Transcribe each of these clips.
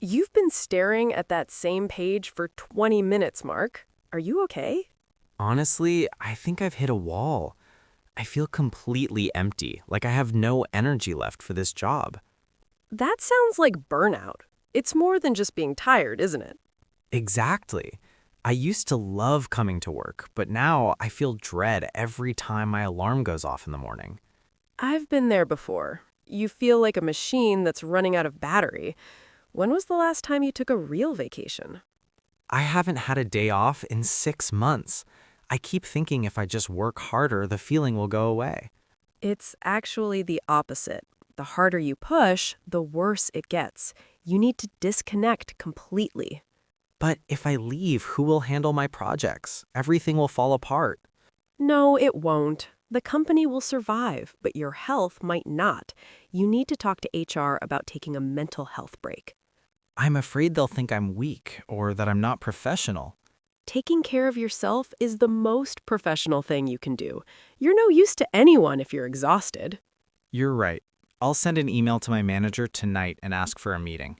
You've been staring at that same page for 20 minutes, Mark. Are you okay? Honestly, I think I've hit a wall. I feel completely empty, like I have no energy left for this job. That sounds like burnout. It's more than just being tired, isn't it? Exactly. I used to love coming to work, but now I feel dread every time my alarm goes off in the morning. I've been there before. You feel like a machine that's running out of battery. When was the last time you took a real vacation? I haven't had a day off in 6 months. I keep thinking if I just work harder, the feeling will go away. It's actually the opposite. The harder you push, the worse it gets. You need to disconnect completely. But if I leave, who will handle my projects? Everything will fall apart. No, it won't. The company will survive, but your health might not. You need to talk to HR about taking a mental health break. I'm afraid they'll think I'm weak or that I'm not professional. Taking care of yourself is the most professional thing you can do. You're no use to anyone if you're exhausted. You're right. I'll send an email to my manager tonight and ask for a meeting.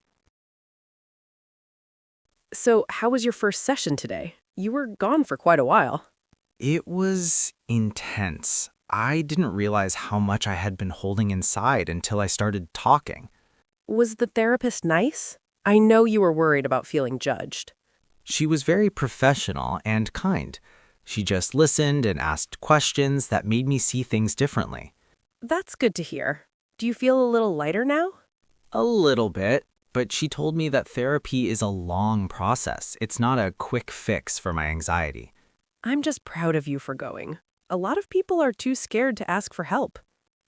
So, how was your first session today? You were gone for quite a while. It was intense. I didn't realize how much I had been holding inside until I started talking. Was the therapist nice? I know you were worried about feeling judged. She was very professional and kind. She just listened and asked questions that made me see things differently. That's good to hear. Do you feel a little lighter now? A little bit, but she told me that therapy is a long process. It's not a quick fix for my anxiety. I'm just proud of you for going. A lot of people are too scared to ask for help.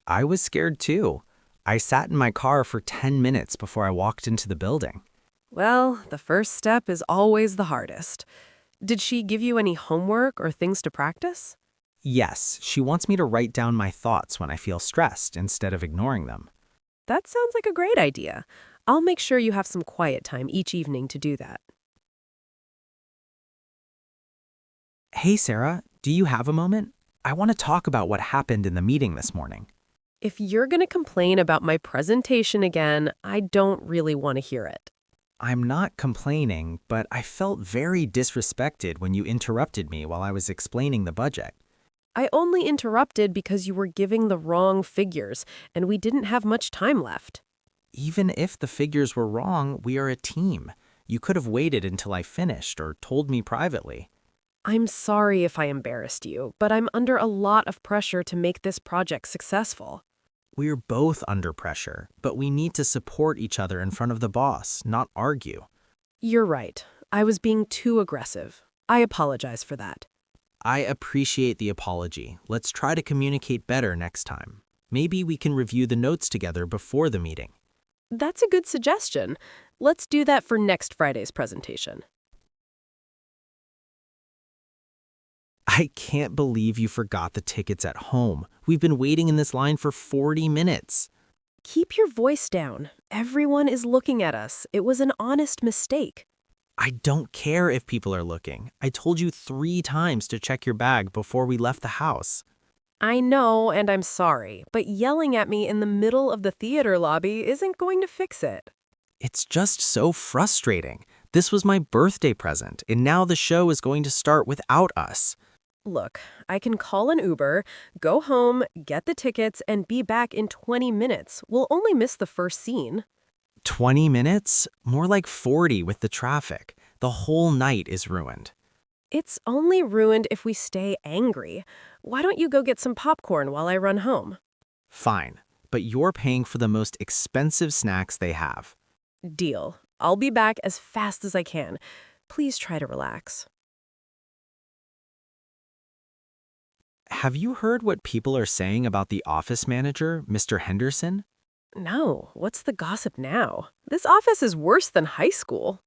I was scared too. I sat in my car for 10 minutes before I walked into the building. Well, the first step is always the hardest. Did she give you any homework or things to practice? Yes, she wants me to write down my thoughts when I feel stressed instead of ignoring them. That sounds like a great idea. I'll make sure you have some quiet time each evening to do that. Hey, Sarah, do you have a moment? I want to talk about what happened in the meeting this morning. If you're going to complain about my presentation again, I don't really want to hear it. I'm not complaining, but I felt very disrespected when you interrupted me while I was explaining the budget. I only interrupted because you were giving the wrong figures, and we didn't have much time left. Even if the figures were wrong, we are a team. You could have waited until I finished or told me privately. I'm sorry if I embarrassed you, but I'm under a lot of pressure to make this project successful. We're both under pressure, but we need to support each other in front of the boss, not argue. You're right. I was being too aggressive. I apologize for that. I appreciate the apology. Let's try to communicate better next time. Maybe we can review the notes together before the meeting. That's a good suggestion. Let's do that for next Friday's presentation. I can't believe you forgot the tickets at home. We've been waiting in this line for 40 minutes. Keep your voice down. Everyone is looking at us. It was an honest mistake. I don't care if people are looking. I told you 3 times to check your bag before we left the house. I know, and I'm sorry, but yelling at me in the middle of the theater lobby isn't going to fix it. It's just so frustrating. This was my birthday present, and now the show is going to start without us. Look, I can call an Uber, go home, get the tickets, and be back in 20 minutes. We'll only miss the first scene. 20 minutes? More like 40 with the traffic. The whole night is ruined. It's only ruined if we stay angry. Why don't you go get some popcorn while I run home? Fine, but you're paying for the most expensive snacks they have. Deal. I'll be back as fast as I can. Please try to relax. Have you heard what people are saying about the office manager, Mr. Henderson? No, what's the gossip now? This office is worse than high school.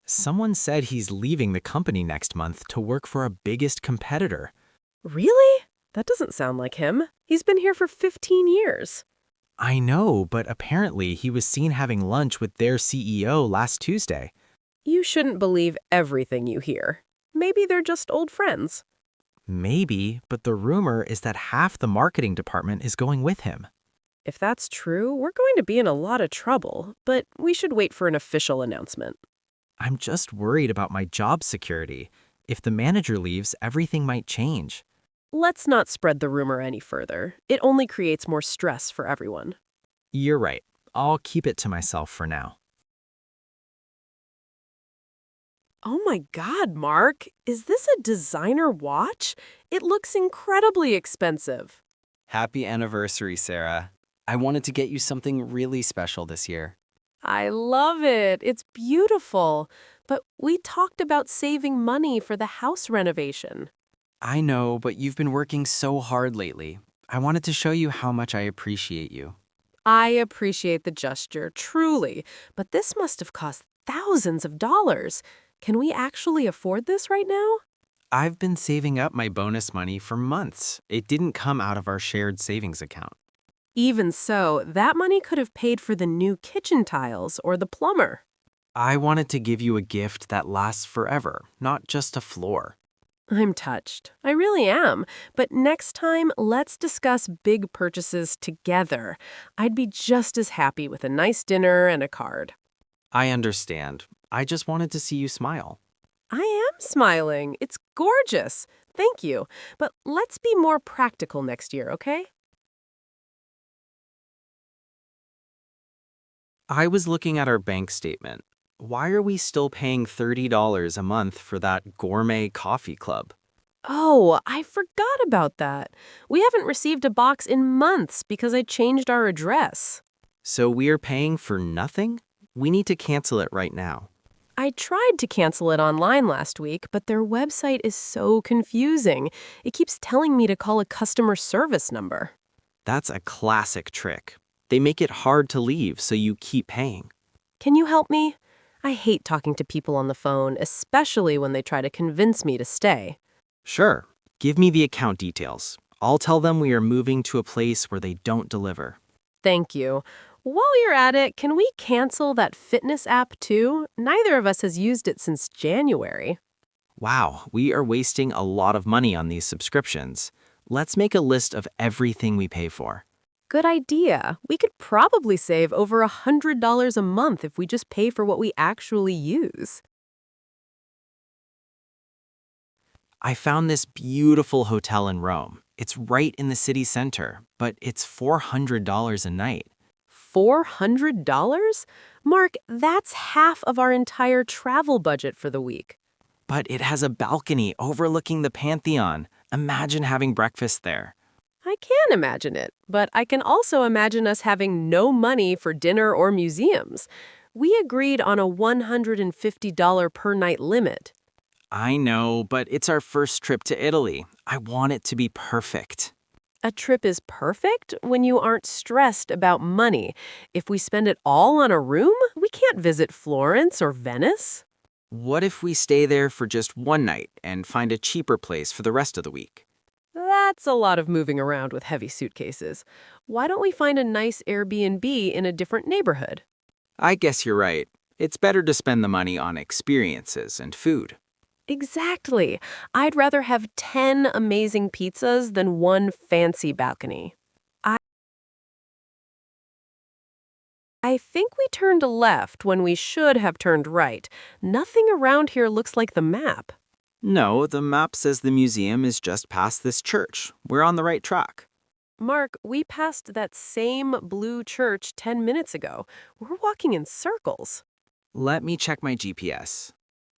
Someone said he's leaving the company next month to work for our biggest competitor. Really? That doesn't sound like him. He's been here for 15 years. I know, but apparently he was seen having lunch with their CEO last Tuesday. You shouldn't believe everything you hear. Maybe they're just old friends. Maybe, but the rumor is that half the marketing department is going with him. If that's true, we're going to be in a lot of trouble, but we should wait for an official announcement. I'm just worried about my job security. If the manager leaves, everything might change. Let's not spread the rumor any further. It only creates more stress for everyone. You're right. I'll keep it to myself for now. Oh my God, Mark, is this a designer watch? It looks incredibly expensive. Happy anniversary, Sarah. I wanted to get you something really special this year. I love it. It's beautiful. But we talked about saving money for the house renovation. I know, but you've been working so hard lately. I wanted to show you how much I appreciate you. I appreciate the gesture, truly, but this must have cost thousands of dollars. Can we actually afford this right now? I've been saving up my bonus money for months. It didn't come out of our shared savings account. Even so, that money could have paid for the new kitchen tiles or the plumber. I wanted to give you a gift that lasts forever, not just a floor. I'm touched. I really am. But next time, let's discuss big purchases together. I'd be just as happy with a nice dinner and a card. I understand. I just wanted to see you smile. I am smiling. It's gorgeous. Thank you. But let's be more practical next year, okay? I was looking at our bank statement. Why are we still paying $30 a month for that gourmet coffee club? Oh, I forgot about that. We haven't received a box in months because I changed our address. So we are paying for nothing? We need to cancel it right now. I tried to cancel it online last week, but their website is so confusing. It keeps telling me to call a customer service number. That's a classic trick. They make it hard to leave, so you keep paying. Can you help me? I hate talking to people on the phone, especially when they try to convince me to stay. Sure, give me the account details. I'll tell them we are moving to a place where they don't deliver. Thank you. While you're at it, can we cancel that fitness app too? Neither of us has used it since January. Wow, we are wasting a lot of money on these subscriptions. Let's make a list of everything we pay for. Good idea. We could probably save over $100 a month if we just pay for what we actually use. I found this beautiful hotel in Rome. It's right in the city center, but it's $400 a night. $400? Mark, that's half of our entire travel budget for the week. But it has a balcony overlooking the Pantheon. Imagine having breakfast there. I can imagine it, but I can also imagine us having no money for dinner or museums. We agreed on a $150 per night limit. I know, but it's our first trip to Italy. I want it to be perfect. A trip is perfect when you aren't stressed about money. If we spend it all on a room, we can't visit Florence or Venice. What if we stay there for just one night and find a cheaper place for the rest of the week? That's a lot of moving around with heavy suitcases. Why don't we find a nice Airbnb in a different neighborhood? I guess you're right. It's better to spend the money on experiences and food. Exactly. I'd rather have 10 amazing pizzas than one fancy balcony. I think we turned left when we should have turned right. Nothing around here looks like the map. No, the map says the museum is just past this church. We're on the right track. Mark, we passed that same blue church 10 minutes ago. We're walking in circles. Let me check my GPS.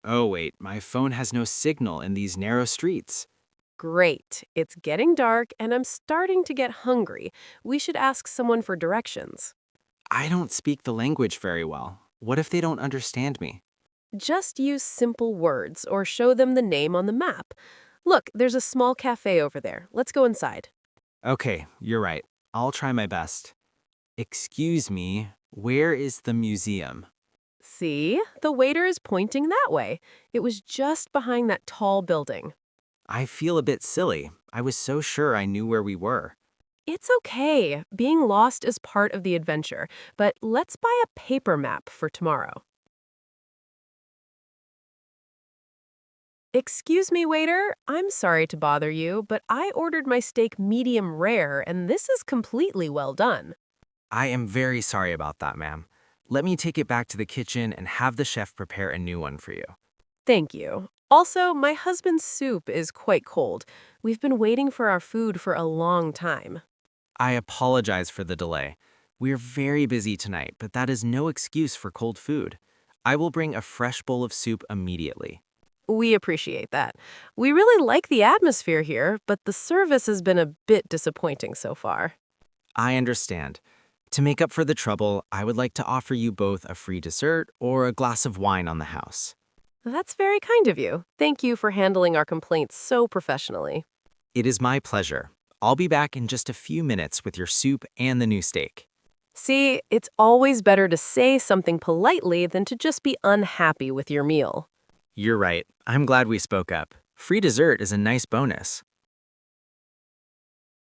Oh wait, my phone has no signal in these narrow streets. Great. It's getting dark and I'm starting to get hungry. We should ask someone for directions. I don't speak the language very well. What if they don't understand me? Just use simple words or show them the name on the map. Look, there's a small cafe over there. Let's go inside. Okay, you're right. I'll try my best. Excuse me, where is the museum? See? The waiter is pointing that way. It was just behind that tall building. I feel a bit silly. I was so sure I knew where we were. It's okay. Being lost is part of the adventure, but let's buy a paper map for tomorrow. Excuse me, waiter. I'm sorry to bother you, but I ordered my steak medium rare, and this is completely well done. I am very sorry about that, ma'am. Let me take it back to the kitchen and have the chef prepare a new one for you. Thank you. Also, my husband's soup is quite cold. We've been waiting for our food for a long time. I apologize for the delay. We're very busy tonight, but that is no excuse for cold food. I will bring a fresh bowl of soup immediately. We appreciate that. We really like the atmosphere here, but the service has been a bit disappointing so far. I understand. To make up for the trouble, I would like to offer you both a free dessert or a glass of wine on the house. That's very kind of you. Thank you for handling our complaints so professionally. It is my pleasure. I'll be back in just a few minutes with your soup and the new steak. See, it's always better to say something politely than to just be unhappy with your meal. You're right. I'm glad we spoke up. Free dessert is a nice bonus.